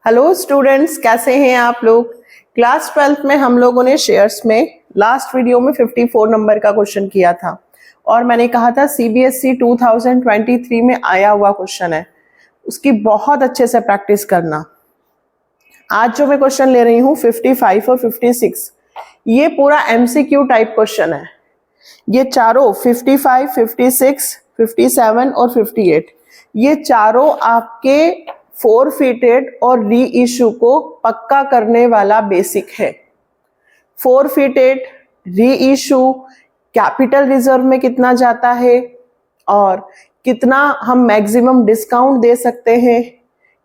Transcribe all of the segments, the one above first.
Hello students, कैसे हैं आप लोग। क्लास 12th में हम लोगों ने शेयर्स में लास्ट वीडियो में 54 नंबर का क्वेश्चन किया था और मैंने कहा था सीबीएसई 2023 में आया हुआ क्वेश्चन है, उसकी बहुत अच्छे से प्रैक्टिस करना। आज जो मैं क्वेश्चन ले रही हूँ 55 और 56, ये पूरा एमसीक्यू टाइप क्वेश्चन है। ये चारों 55, 56, 57 और 58, ये चारों आपके फोरफिटेड और री इशू को पक्का करने वाला बेसिक है। फोरफिटेड, री इशू, कैपिटल रिजर्व में कितना जाता है और कितना हम मैक्सिमम डिस्काउंट दे सकते हैं,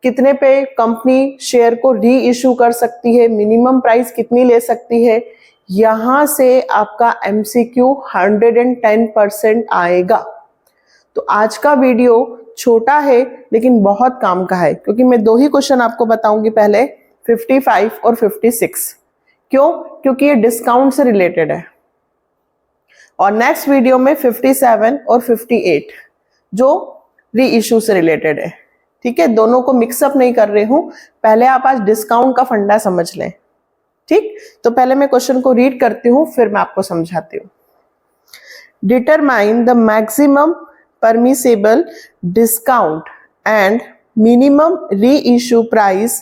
कितने पे कंपनी शेयर को री इशू कर सकती है, मिनिमम प्राइस कितनी ले सकती है, यहां से आपका एमसीक्यू 110% आएगा। तो आज का वीडियो छोटा है लेकिन बहुत काम का है, क्योंकि मैं दो ही क्वेश्चन आपको बताऊंगी, पहले 55 और 56। क्यों? क्योंकि ये डिस्काउंट से रिलेटेड है। और नेक्स्ट वीडियो में 57 और 58 जो री इशू से रिलेटेड है। ठीक है, दोनों को मिक्सअप नहीं कर रही हूं, पहले आप आज डिस्काउंट का फंडा समझ लें। ठीक, तो पहले मैं क्वेश्चन को रीड करती हूं, फिर मैं आपको समझाती हूँ। Determine the maximum permissible discount and minimum reissue price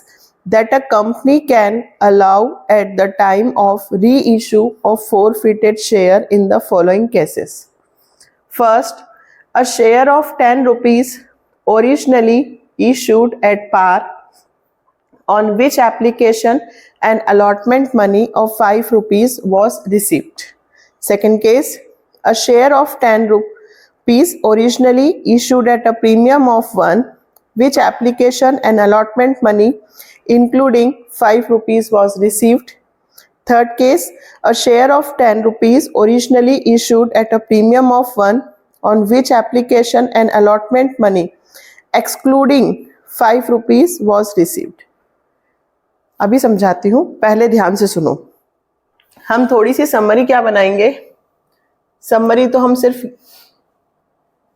that a company can allow at the time of reissue of forfeited share in the following cases. First, a share of 10 rupees originally issued at par, on which application an allotment money of 5 rupees was received. Second case, a share of 10 rupees originally issued at a premium of 1, which application and allotment money including 5 rupees was received. Third case, a share of 10 rupees originally issued at a premium of 1, on which application and allotment money excluding 5 rupees was received. अभी समझाती हूँ, पहले ध्यान से सुनो। हम थोड़ी सी summary क्या बनाएंगे। समरी तो हम सिर्फ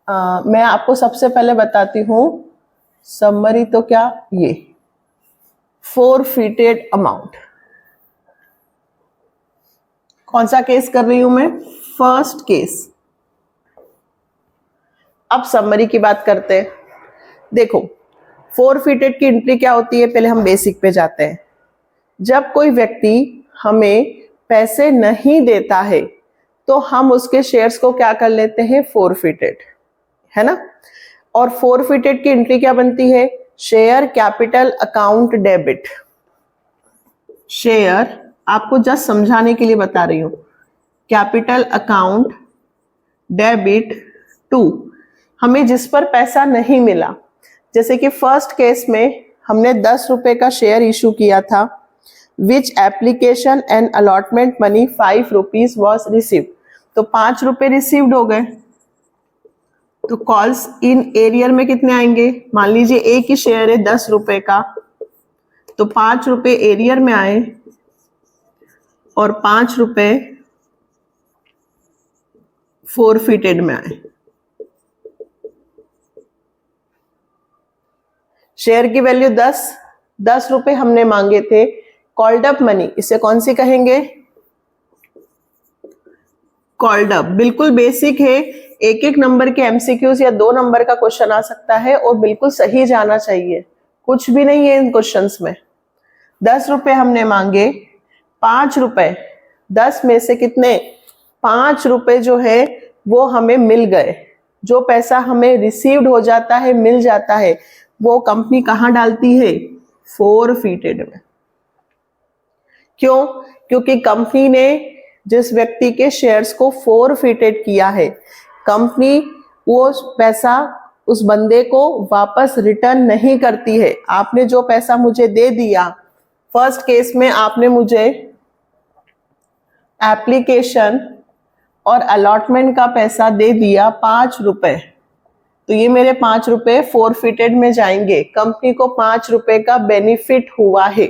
मैं आपको सबसे पहले बताती हूं समरी तो क्या, ये फोरफिटेड अमाउंट। कौन सा केस कर रही हूं मैं? First case. अब समरी की बात करते हैं। देखो, फोरफिटेड की एंट्री क्या होती है, पहले हम बेसिक पे जाते हैं। जब कोई व्यक्ति हमें पैसे नहीं देता है तो हम उसके शेयर्स को क्या कर लेते हैं, फोरफिटेड, है ना। और फोरफिटेड की एंट्री क्या बनती है, share capital account debit. Share, आपको जस्ट समझाने के लिए बता रही हूं, कैपिटल अकाउंट डेबिट टू हमें जिस पर पैसा नहीं मिला। जैसे कि फर्स्ट केस में हमने 10 रुपए का शेयर इशू किया था, which application and allotment money 5 rupees was received, तो 5 रुपए रिसीव्ड हो गए। तो कॉल्स इन एरियर में कितने आएंगे, मान लीजिए एक ही शेयर है 10 रुपए का, तो 5 रुपए एरियर में आए और 5 रुपए फोरफिटेड में आए। शेयर की वैल्यू 10 रुपए हमने मांगे थे, कॉल्ड अप मनी, इसे कौन सी कहेंगे, कॉल्ड अप। बिल्कुल बेसिक है, एक एक नंबर के एमसीक्यूज या 2 नंबर का क्वेश्चन आ सकता है और बिल्कुल सही जाना चाहिए, कुछ भी नहीं है इन क्वेश्चंस में। 10 रुपए हमने मांगे, 5 रुपए 10 में से कितने, 5 रुपए जो है वो हमें मिल गए। जो पैसा हमें रिसीव्ड हो जाता है, मिल जाता है, वो कंपनी कहां डालती है, फोरफिटेड में। क्यों? क्योंकि कंपनी ने जिस व्यक्ति के शेयर्स को फोरफिटेड किया है, कंपनी वो पैसा उस बंदे को वापस रिटर्न नहीं करती है। आपने जो पैसा मुझे दे दिया, फर्स्ट केस में आपने मुझे एप्लीकेशन और अलॉटमेंट का पैसा दे दिया 5 रुपए, तो ये मेरे 5 रुपए फोरफिटेड में जाएंगे। कंपनी को 5 रुपए का बेनिफिट हुआ है।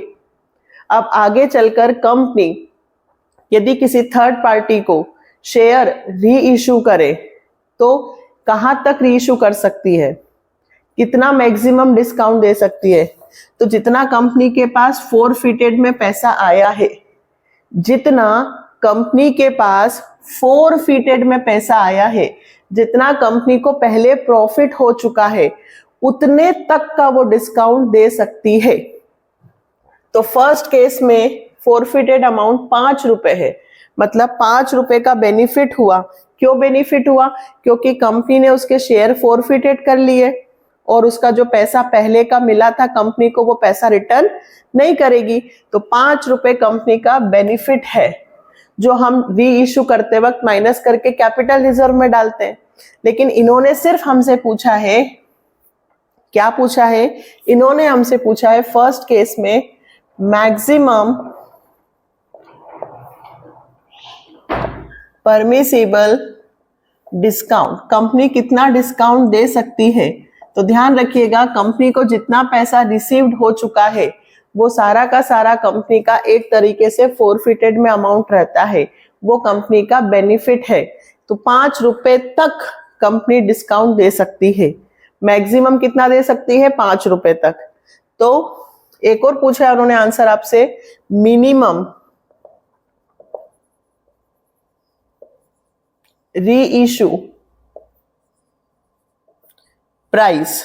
अब आगे चलकर कंपनी यदि किसी थर्ड पार्टी को शेयर री इशू करे तो कहां तक री इशू कर सकती है, कितना मैक्सिमम डिस्काउंट दे सकती है? तो जितना कंपनी के पास फोरफिटेड में पैसा आया है, जितना कंपनी के पास फोरफिटेड में पैसा आया है, जितना कंपनी को पहले प्रॉफिट हो चुका है, उतने तक का वो डिस्काउंट दे सकती है। तो फर्स्ट केस में फोरफिटेड अमाउंट 5 रुपए है, मतलब 5 रुपए का बेनिफिट हुआ। क्यों बेनिफिट हुआ? क्योंकि कंपनी ने उसके शेयर फोरफिटेड कर लिए और उसका जो पैसा पहले का मिला था कंपनी को, वो पैसा रिटर्न नहीं करेगी। तो 5 रुपए कंपनी का बेनिफिट है, जो हम री इश्यू करते वक्त माइनस करके कैपिटल रिजर्व में डालते हैं। लेकिन इन्होंने सिर्फ हमसे पूछा है, क्या पूछा है? इन्होंने हमसे पूछा है फर्स्ट केस में मैक्सिमम परमिसिबल डिस्काउंट, कंपनी कितना डिस्काउंट दे सकती है। तो ध्यान रखिएगा, कंपनी को जितना पैसा रिसीव्ड हो चुका है वो सारा का सारा कंपनी का एक तरीके से फोरफिटेड में अमाउंट रहता है, वो कंपनी का बेनिफिट है। तो 5 रुपए तक कंपनी डिस्काउंट दे सकती है। मैक्सिमम कितना दे सकती है? 5 रुपए तक। तो एक और पूछा है उन्होंने आंसर आपसे, मिनिमम री इशू प्राइस।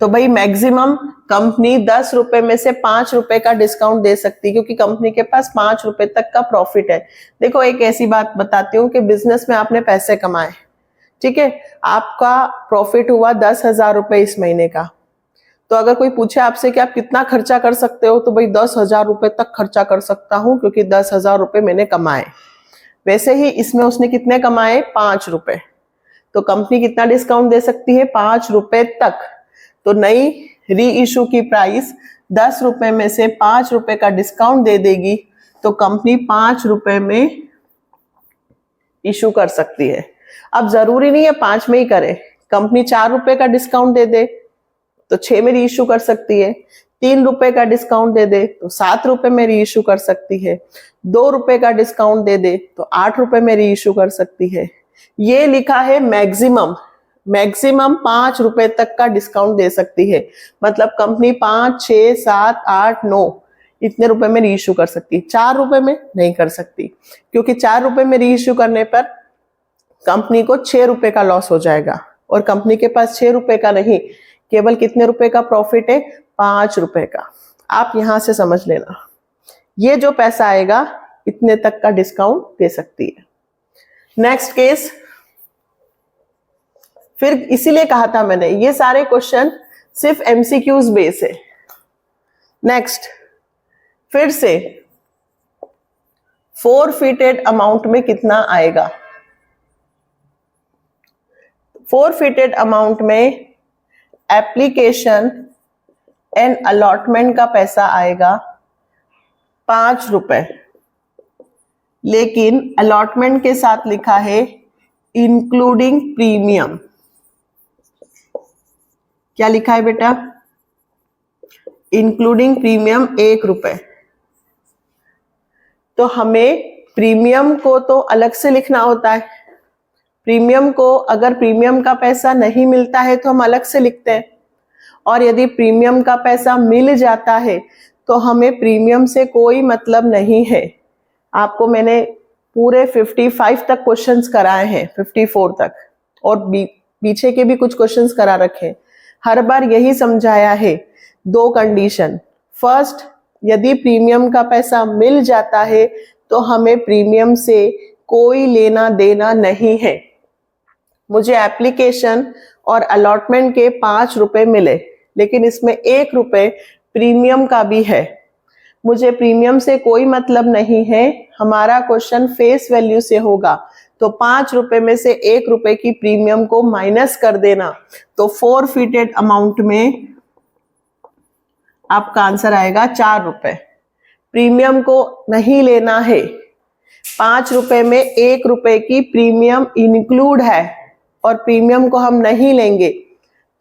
तो भाई मैक्सिमम कंपनी 10 रुपए में से 5 रुपए का डिस्काउंट दे सकती है, क्योंकि कंपनी के पास 5 रुपए तक का प्रॉफिट है। देखो एक ऐसी बात बताती हूँ कि बिजनेस में आपने पैसे कमाए, ठीक है, आपका प्रॉफिट हुआ 10,000 रुपए इस महीने का। तो अगर कोई पूछे आपसे कि आप कितना खर्चा कर सकते हो, तो भाई 10,000 रुपए तक खर्चा कर सकता हूं, क्योंकि 10,000 रुपए मैंने कमाए। वैसे ही इसमें उसने कितने कमाए? 5 रुपए। तो कंपनी कितना डिस्काउंट दे सकती है? 5 रुपए तक। तो नई री इशू की प्राइस 10 रुपए में से 5 रुपए का डिस्काउंट दे देगी, तो कंपनी 5 रुपए में इशू कर सकती है। अब जरूरी नहीं है 5 में ही करे, कंपनी 4 रुपए का डिस्काउंट दे दे तो 6 में री इशू कर सकती है, 3 रुपए का डिस्काउंट दे दे तो 7 रुपए में री इशू कर सकती है, 2 रुपए का डिस्काउंट दे दे तो 8 रुपए में री इशू कर सकती है। ये लिखा है मैक्सिमम, मैक्सिमम 5 रुपए तक का डिस्काउंट दे सकती है। मतलब कंपनी 5, 6, 7, 8, 9 इतने रुपए में री इशू कर सकती है, 4 रुपए में नहीं कर सकती, क्योंकि 4 रुपए में री इशू करने पर कंपनी को 6 रुपए का लॉस हो जाएगा, और कंपनी के पास 6 रुपए का नहीं, केवल कितने रुपए का प्रॉफिट है? 5 रुपए का। आप यहां से समझ लेना, ये जो पैसा आएगा इतने तक का डिस्काउंट दे सकती है। नेक्स्ट केस, फिर इसीलिए कहा था मैंने ये सारे क्वेश्चन सिर्फ एमसीक्यूज बेस है। नेक्स्ट, फिर से फोरफिटेड अमाउंट में कितना आएगा? फोरफिटेड अमाउंट में एप्लीकेशन एंड अलॉटमेंट का पैसा आएगा 5 रुपए, लेकिन अलॉटमेंट के साथ लिखा है इंक्लूडिंग प्रीमियम। क्या लिखा है बेटा? इंक्लूडिंग प्रीमियम 1 रुपए। तो हमें प्रीमियम को तो अलग से लिखना होता है, प्रीमियम को अगर प्रीमियम का पैसा नहीं मिलता है तो हम अलग से लिखते हैं, और यदि प्रीमियम का पैसा मिल जाता है तो हमें प्रीमियम से कोई मतलब नहीं है। आपको मैंने पूरे 55 तक क्वेश्चंस कराए हैं, 54 तक, और पीछे के भी कुछ क्वेश्चंस करा रखे। हर बार यही समझाया है, 2 कंडीशन। फर्स्ट, यदि प्रीमियम का पैसा मिल जाता है तो हमें प्रीमियम से कोई लेना देना नहीं है। मुझे एप्लीकेशन और अलॉटमेंट के 5 रुपए मिले, लेकिन इसमें 1 रुपए प्रीमियम का भी है, मुझे प्रीमियम से कोई मतलब नहीं है। हमारा क्वेश्चन फेस वैल्यू से होगा, तो 5 रुपए में से 1 रुपए की प्रीमियम को माइनस कर देना, तो फोरफिटेड अमाउंट में आपका आंसर आएगा 4 रुपए। प्रीमियम को नहीं लेना है, 5 रुपए में 1 रुपए की प्रीमियम इंक्लूड है और प्रीमियम को हम नहीं लेंगे,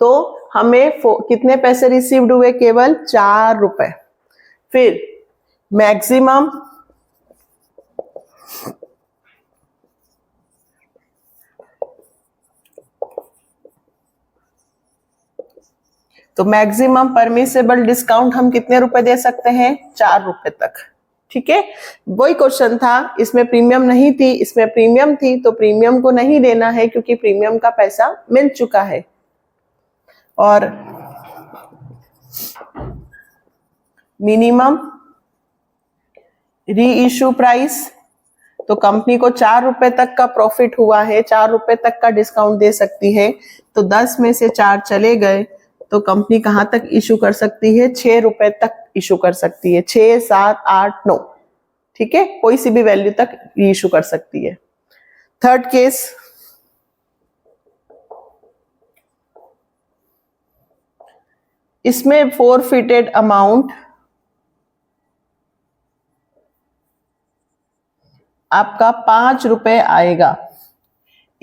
तो हमें कितने पैसे रिसीव्ड हुए? केवल 4 रुपए। फिर मैक्सिमम तो मैक्सिमम परमिसेबल डिस्काउंट हम कितने रुपए दे सकते हैं? 4 रुपए तक। ठीक है, वही क्वेश्चन था, इसमें प्रीमियम नहीं थी, इसमें प्रीमियम थी, तो प्रीमियम को नहीं देना है क्योंकि प्रीमियम का पैसा मिल चुका है। और मिनिमम री इशू प्राइस, तो कंपनी को 4 रुपए तक का प्रॉफिट हुआ है, 4 रुपए तक का डिस्काउंट दे सकती है, तो 10 में से 4 चले गए तो कंपनी कहां तक इशू कर सकती है? 6 रुपए तक इशू कर सकती है, 6, 7, 8, 9। ठीक है, कोई सी भी वैल्यू तक इशू कर सकती है। थर्ड केस, इसमें फोरफिटेड अमाउंट आपका 5 रुपए आएगा।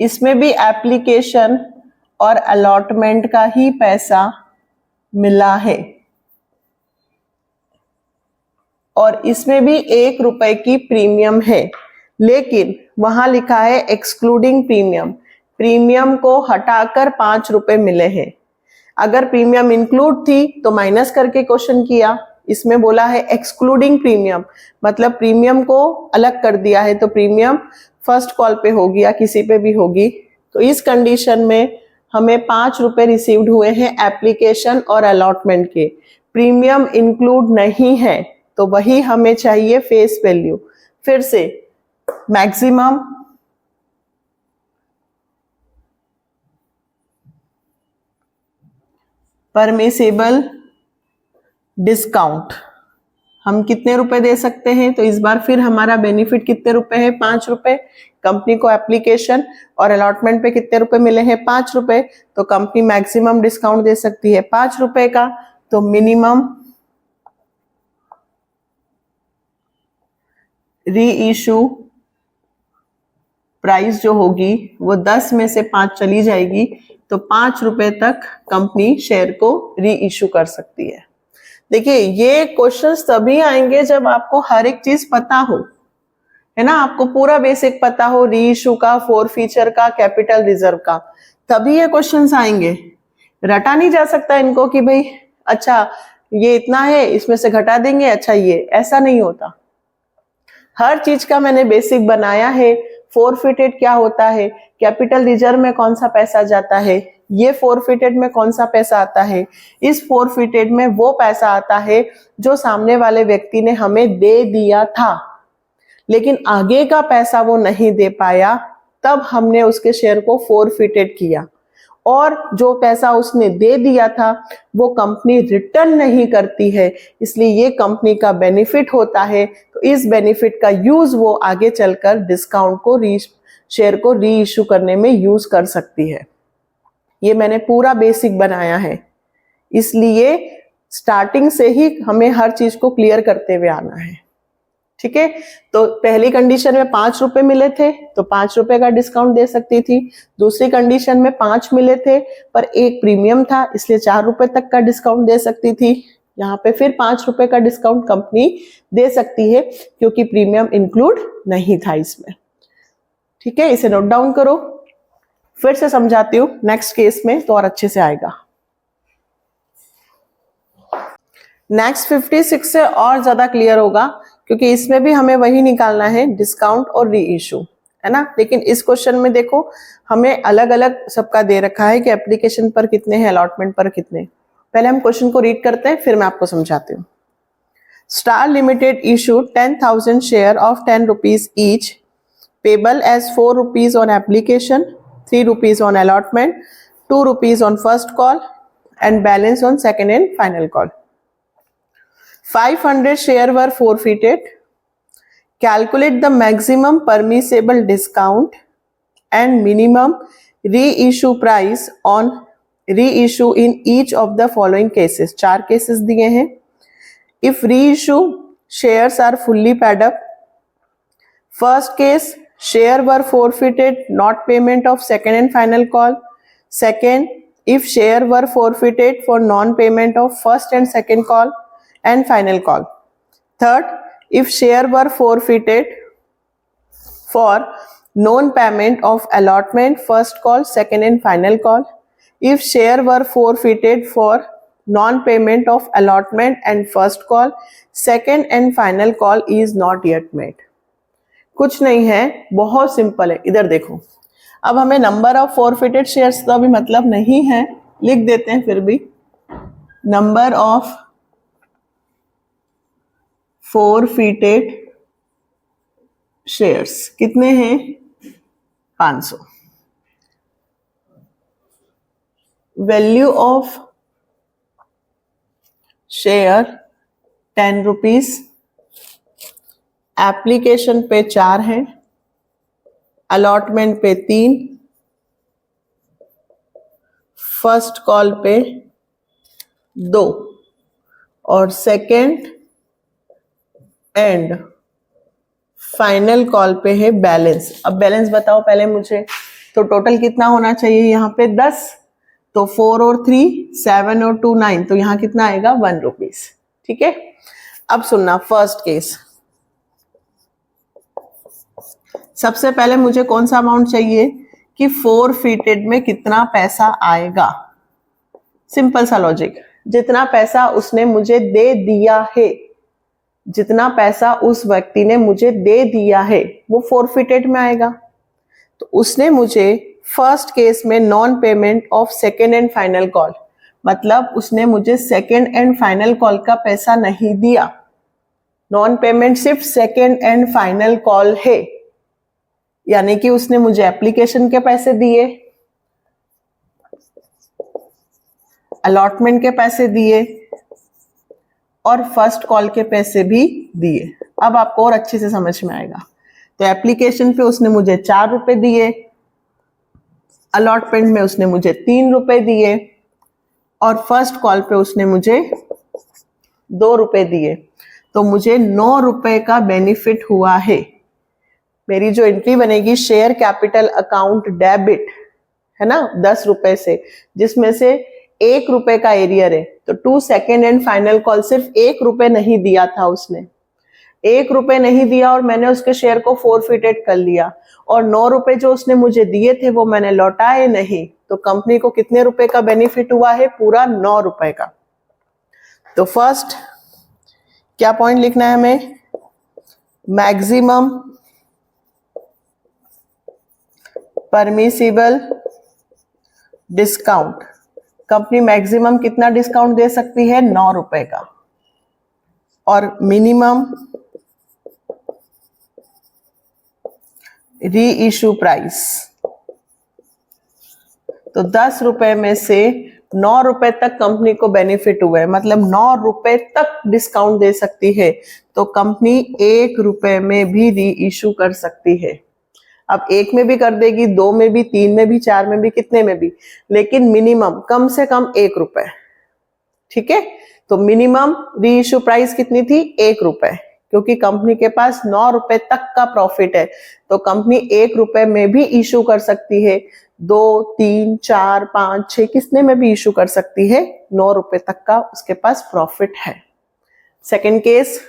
इसमें भी एप्लीकेशन और अलॉटमेंट का ही पैसा मिला है और इसमें भी 1 रुपए की प्रीमियम है, लेकिन वहां लिखा है एक्सक्लूडिंग प्रीमियम, प्रीमियम को हटाकर 5 रुपए मिले हैं। अगर प्रीमियम इंक्लूड थी तो माइनस करके क्वेश्चन किया, इसमें बोला है एक्सक्लूडिंग प्रीमियम, मतलब प्रीमियम को अलग कर दिया है, तो प्रीमियम फर्स्ट कॉल पे होगी या किसी पे भी होगी। तो इस कंडीशन में हमें 5 रुपए रिसीव्ड हुए हैं एप्लीकेशन और अलॉटमेंट के, प्रीमियम इंक्लूड नहीं है, तो वही हमें चाहिए फेस वैल्यू। फिर से मैक्सिमम परमिसेबल डिस्काउंट हम कितने रुपए दे सकते हैं? तो इस बार फिर हमारा बेनिफिट कितने रुपए है? 5 रुपए। कंपनी को एप्लीकेशन और अलॉटमेंट पे कितने रुपए मिले हैं? 5 रुपए। तो कंपनी मैक्सिमम डिस्काउंट दे सकती है 5 रुपए का, तो मिनिमम री इशू प्राइस जो होगी वो 10 में से 5 चली जाएगी, तो 5 रुपए तक कंपनी शेयर को री इशू कर सकती है। देखिए, ये क्वेश्चंस तभी आएंगे जब आपको हर एक चीज पता हो, है ना, आपको पूरा बेसिक पता हो, री इशू का, फोर फीचर का, कैपिटल रिजर्व का, तभी ये क्वेश्चंस आएंगे। रटा नहीं जा सकता इनको कि भाई अच्छा ये इतना है, इसमें से घटा देंगे, अच्छा ये, ऐसा नहीं होता। हर चीज का मैंने बेसिक बनाया है। फोरफिटेड क्या होता है, कैपिटल रिजर्व में कौन सा पैसा जाता है, ये फोरफिटेड में कौन सा पैसा आता है, इस फोरफिटेड में वो पैसा आता है जो सामने वाले व्यक्ति ने हमें दे दिया था, लेकिन आगे का पैसा वो नहीं दे पाया, तब हमने उसके शेयर को फोरफिटेड किया। और जो पैसा उसने दे दिया था वो कंपनी रिटर्न नहीं करती है, इसलिए ये कंपनी का बेनिफिट होता है। तो इस बेनिफिट का यूज वो आगे चलकर डिस्काउंट को शेयर को री इशू करने में यूज कर सकती है। ये मैंने पूरा बेसिक बनाया है, इसलिए स्टार्टिंग से ही हमें हर चीज को क्लियर करते हुए आना है। ठीक है, तो पहली कंडीशन में 5 रुपए मिले थे तो 5 रुपए का डिस्काउंट दे सकती थी। दूसरी कंडीशन में 5 मिले थे पर एक प्रीमियम था, इसलिए 4 रुपए तक का डिस्काउंट दे सकती थी। यहाँ पे फिर 5 रुपए का डिस्काउंट कंपनी दे सकती है क्योंकि प्रीमियम इंक्लूड नहीं था इसमें। ठीक है, इसे नोट डाउन करो, फिर से समझाती हूँ नेक्स्ट केस में तो और अच्छे से आएगा। नेक्स्ट 56 से और ज्यादा क्लियर होगा क्योंकि इसमें भी हमें वही निकालना है, डिस्काउंट और री इशू, है ना। लेकिन इस क्वेश्चन में देखो हमें अलग अलग सबका दे रखा है कि एप्लीकेशन पर कितने हैं, अलॉटमेंट पर कितने। पहले हम क्वेश्चन को रीड करते हैं, फिर मैं आपको समझाती हूँ। Star limited issued 10,000 share of 10 rupees each, payable as 4 rupees on application, 3 rupees on allotment, 2 rupees on first call and balance on second and final call. 500 share were forfeited. Calculate the maximum permissible discount and minimum reissue price on reissue in each of the following cases. 4 cases दिए हैं। If reissue shares are fully paid up, first case share were forfeited, not payment of second and final call. Second, if share were forfeited for non-payment of first and second call and final call. Third, if share were forfeited for non-payment of allotment, first call, second and final call. If share were forfeited for non payment of allotment and first call, second and final call is not yet made. कुछ नहीं है, बहुत simple है। इधर देखो, अब हमें number of forfeited shares तो अभी मतलब नहीं है, लिख देते हैं फिर भी। नंबर ऑफ फॉरफिटेड शेयर्स कितने हैं? 500। Value of share 10 rupees. Application पे 4 है, अलॉटमेंट पे 3, फर्स्ट कॉल पे 2 और सेकेंड एंड फाइनल कॉल पे है बैलेंस। अब बैलेंस बताओ पहले मुझे, तो टोटल कितना होना चाहिए यहाँ पे? 10, तो 4 और 3 7 और 2 9, तो यहाँ कितना आएगा? 1 रुपीज। ठीक है, अब सुनना फर्स्ट केस। सबसे पहले मुझे कौन सा अमाउंट चाहिए कि फॉरफिटेड में कितना पैसा आएगा। सिंपल सा लॉजिक, जितना पैसा उसने मुझे दे दिया है, जितना पैसा उस व्यक्ति ने मुझे दे दिया है वो फॉरफिटेड में आएगा। तो उसने मुझे फर्स्ट केस में non payment of second and final call, मतलब उसने मुझे सेकेंड एंड फाइनल कॉल का पैसा नहीं दिया। नॉन पेमेंट सिर्फ सेकेंड एंड फाइनल कॉल है, यानी कि उसने मुझे एप्लीकेशन के पैसे दिए, अलॉटमेंट के पैसे दिए और फर्स्ट कॉल के पैसे भी दिए। अब आपको और अच्छे से समझ में आएगा। तो एप्लीकेशन पे उसने मुझे 4 रुपए दिए, अलॉटमेंट में उसने मुझे 3 रुपए दिए और फर्स्ट कॉल पे उसने मुझे 2 रुपए दिए। तो मुझे 9 रुपए का बेनिफिट हुआ है। मेरी जो एंट्री बनेगी शेयर कैपिटल अकाउंट डेबिट है ना, 10 रुपए से, जिसमें से 1 रुपए का एरियर है। तो 2 सेकेंड एंड फाइनल कॉल सिर्फ 1 रुपए नहीं दिया था, उसने 1 रुपए नहीं दिया और मैंने उसके शेयर को फॉरफिटेड कर लिया और 9 रुपए जो उसने मुझे दिए थे वो मैंने लौटाए नहीं। तो कंपनी को कितने रुपए का बेनिफिट हुआ है? पूरा 9 रुपए का। तो फर्स्ट क्या पॉइंट लिखना है हमें? Maximum permissible discount. Company maximum कितना डिस्काउंट दे सकती है? 9 रुपए का। और मिनिमम री इशू प्राइस, तो 10 रुपए में से 9 रुपए तक कंपनी को बेनिफिट हुआ है, मतलब 9 रुपए तक डिस्काउंट दे सकती है। तो कंपनी 1 रुपए में भी री इशू कर सकती है। अब 1 में भी कर देगी, 2 में भी, 3 में भी, 4 में भी, कितने में भी, लेकिन मिनिमम कम से कम 1 रुपए। ठीक है, तो मिनिमम री इशू प्राइस कितनी थी? 1 रुपए, क्योंकि कंपनी के पास 9 रुपए तक का प्रॉफिट है। तो कंपनी 1 रुपए में भी इशू कर सकती है, 2, 3, 4, 5, 6 कितने में भी इशू कर सकती है। 9 रुपए तक का उसके पास प्रॉफिट है। सेकेंड केस,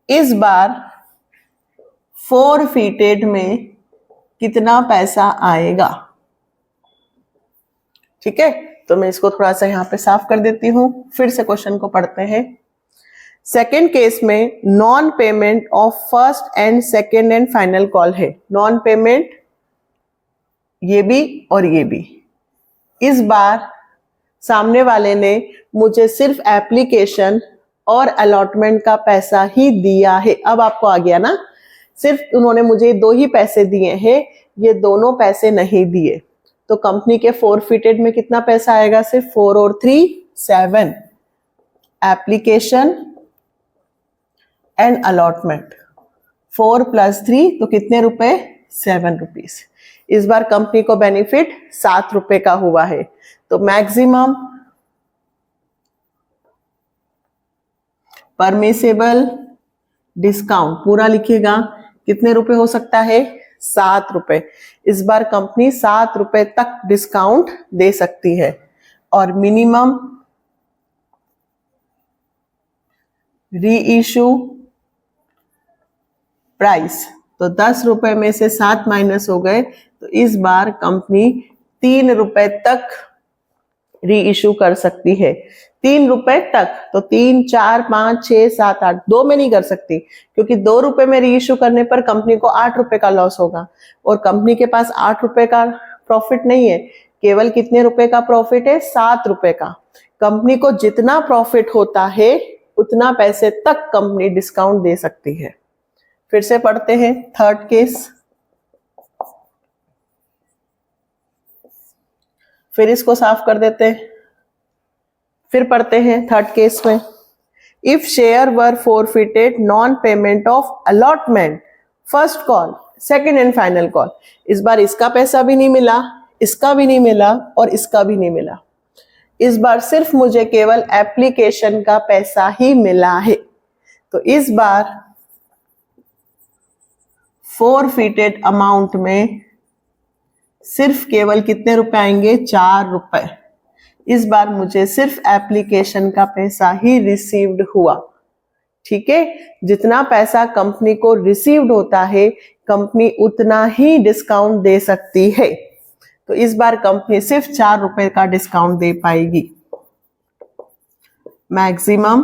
इस बार फॉरफिटेड में कितना पैसा आएगा? ठीक है, तो मैं इसको थोड़ा सा यहां पे साफ कर देती हूं, फिर से क्वेश्चन को पढ़ते हैं। सेकेंड केस में non payment of first and second and final call है। नॉन पेमेंट ये भी और ये भी। इस बार सामने वाले ने मुझे सिर्फ एप्लीकेशन और अलॉटमेंट का पैसा ही दिया है। अब आपको आ गया ना, सिर्फ उन्होंने मुझे 2 ही पैसे दिए हैं, ये दोनों पैसे नहीं दिए। तो कंपनी के फॉरफिटेड में कितना पैसा आएगा? सिर्फ 4 और 3 7, एप्लीकेशन एंड अलॉटमेंट 4 + 3 तो कितने रुपए? 7 रुपीज। इस बार कंपनी को बेनिफिट 7 रुपए का हुआ है। तो मैक्सिमम परमिसेबल डिस्काउंट पूरा लिखिएगा, कितने रुपए हो सकता है? 7 रुपए। इस बार कंपनी 7 रुपए तक डिस्काउंट दे सकती है। और मिनिमम री इशू प्राइस, तो 10 रुपए में से 7 माइनस हो गए, तो इस बार कंपनी ₹3 तक री इशू कर सकती है। ₹3 तक, तो 3, 4, 5, 6, 7, 8, 2 में नहीं कर सकती, क्योंकि ₹2 में री इशू करने पर कंपनी को ₹8 का लॉस होगा, और कंपनी के पास ₹8 का प्रॉफिट नहीं है, केवल कितने रुपए का प्रॉफिट है? ₹7 का। कंपनी को जितना प्रॉफिट होता है उतना पैसे तक कंपनी डिस्काउंट दे सकती है। फिर से पढ़ते हैं थर्ड केस, फिर इसको साफ कर देते हैं, फिर पढ़ते हैं थर्ड केस में। If share were forfeited, non payment of allotment, first call, second and final call. इस बार इसका पैसा भी नहीं मिला, इसका भी नहीं मिला, और इसका भी नहीं मिला। इस बार सिर्फ मुझे केवल एप्लीकेशन का पैसा ही मिला है। तो इस बार फोरफिटेड अमाउंट में सिर्फ केवल कितने रुपए आएंगे? ₹4। इस बार मुझे सिर्फ एप्लीकेशन का पैसा ही रिसीव्ड हुआ। ठीक है, जितना पैसा कंपनी को रिसीव्ड होता है कंपनी उतना ही डिस्काउंट दे सकती है। तो इस बार कंपनी सिर्फ ₹4 का डिस्काउंट दे पाएगी। मैक्सिमम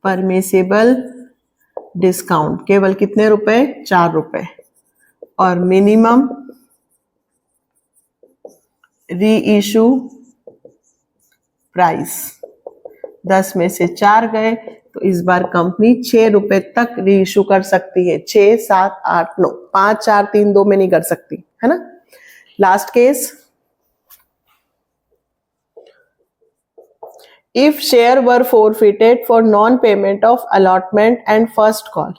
परमिसेबल डिस्काउंट केवल कितने रुपए? ₹4। और मिनिमम री इशू प्राइस 10 में से 4 गए, तो इस बार कंपनी ₹6 तक री इशू कर सकती है। 6, 7, 8, 9, 5, 4, 3, 2 में नहीं कर सकती, है ना। Last case, if share were forfeited for non payment of allotment and first call,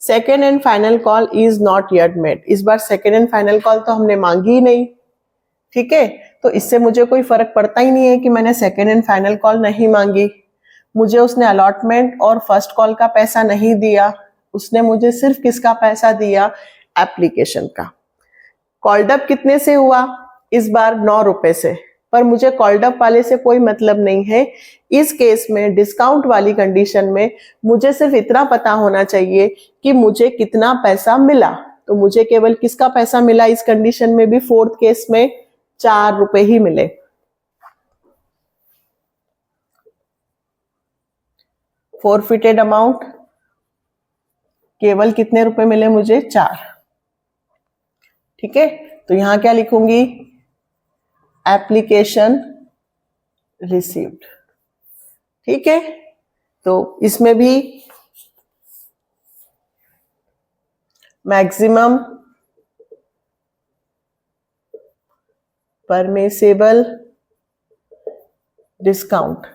second and final call is not yet made. इस बार सेकेंड एंड फाइनल कॉल तो हमने मांगी ही नहीं। ठीक है, तो इससे मुझे कोई फर्क पड़ता ही नहीं है कि मैंने सेकेंड एंड फाइनल कॉल नहीं मांगी। मुझे उसने अलॉटमेंट और फर्स्ट कॉल का पैसा नहीं दिया, उसने मुझे सिर्फ किसका पैसा दिया? एप्लीकेशन का। कॉल्ड अप कितने से हुआ? इस बार ₹9 से, पर मुझे कॉल्ड अप वाले से कोई मतलब नहीं है। इस केस में डिस्काउंट वाली कंडीशन में मुझे सिर्फ इतना पता होना चाहिए कि मुझे कितना पैसा मिला। तो मुझे केवल किसका पैसा मिला इस कंडीशन में भी? फोर्थ केस में ₹4 ही मिले। फोरफिटेड अमाउंट केवल कितने रुपए मिले मुझे? 4। ठीक है, तो यहां क्या लिखूंगी? Application received. ठीक है, तो इसमें भी मैक्सिमम परमिसेबल डिस्काउंट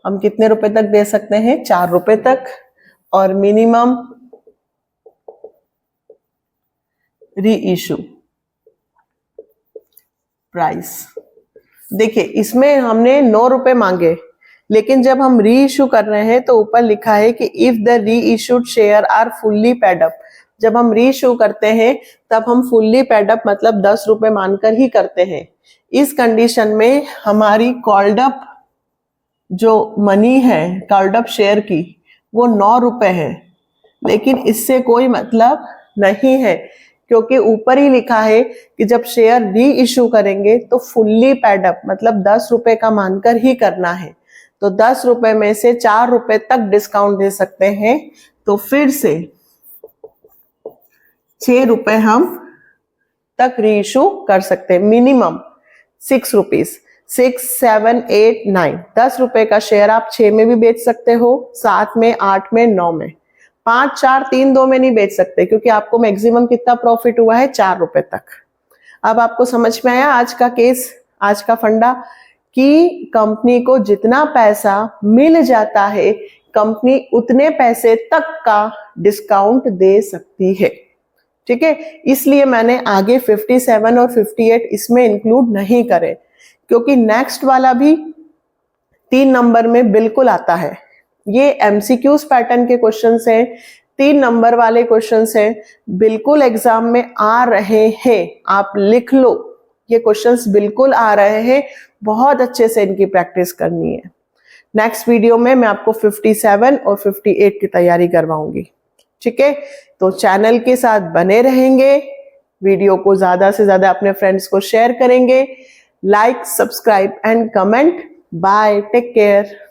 हम कितने रुपए तक दे सकते हैं? ₹4 तक। और मिनिमम री इशू प्राइस, देखिए इसमें हमने ₹9 मांगे, लेकिन जब हम री इशू कर रहे हैं तो ऊपर लिखा है कि if the reissued share are fully paid up. जब हम री इशू करते हैं तब हम फुल्ली पेड अप मतलब ₹10 मानकर ही करते हैं। इस कंडीशन में हमारी कॉल्ड अप जो मनी है कॉल्ड अप शेयर की वो ₹9 है, लेकिन इससे कोई मतलब नहीं है, क्योंकि ऊपर ही लिखा है कि जब शेयर री इशू करेंगे तो फुल्ली पेड अप मतलब ₹10 का मानकर ही करना है। तो ₹10 में से ₹4 तक डिस्काउंट दे सकते हैं, तो फिर से ₹6 हम तक री इशू कर सकते हैं। मिनिमम ₹6, 6, 7, 8, 9, ₹10 का शेयर आप 6 में भी बेच सकते हो, 7 में, 8 में, 9 में। 5, 4, 3, 2 में नहीं बेच सकते, क्योंकि आपको मैक्सिमम कितना प्रॉफिट हुआ है? ₹4 तक। अब आपको समझ में आया आज का केस, आज का फंडा, कि कंपनी को जितना पैसा मिल जाता है कंपनी उतने पैसे तक का डिस्काउंट दे सकती है। ठीक है, इसलिए मैंने आगे 57 और 58 इसमें इंक्लूड नहीं करे, क्योंकि नेक्स्ट वाला भी 3 नंबर में बिल्कुल आता है। ये एमसीक्यूज पैटर्न के क्वेश्चंस हैं, 3 नंबर वाले क्वेश्चंस हैं, बिल्कुल एग्जाम में आ रहे हैं। आप लिख लो, ये क्वेश्चंस बिल्कुल आ रहे हैं, बहुत अच्छे से इनकी प्रैक्टिस करनी है। नेक्स्ट वीडियो में मैं आपको 57 और 58 की तैयारी करवाऊंगी। ठीक है, तो चैनल के साथ बने रहेंगे, वीडियो को ज्यादा से ज्यादा अपने फ्रेंड्स को शेयर करेंगे. Like, subscribe and comment. Bye, take care.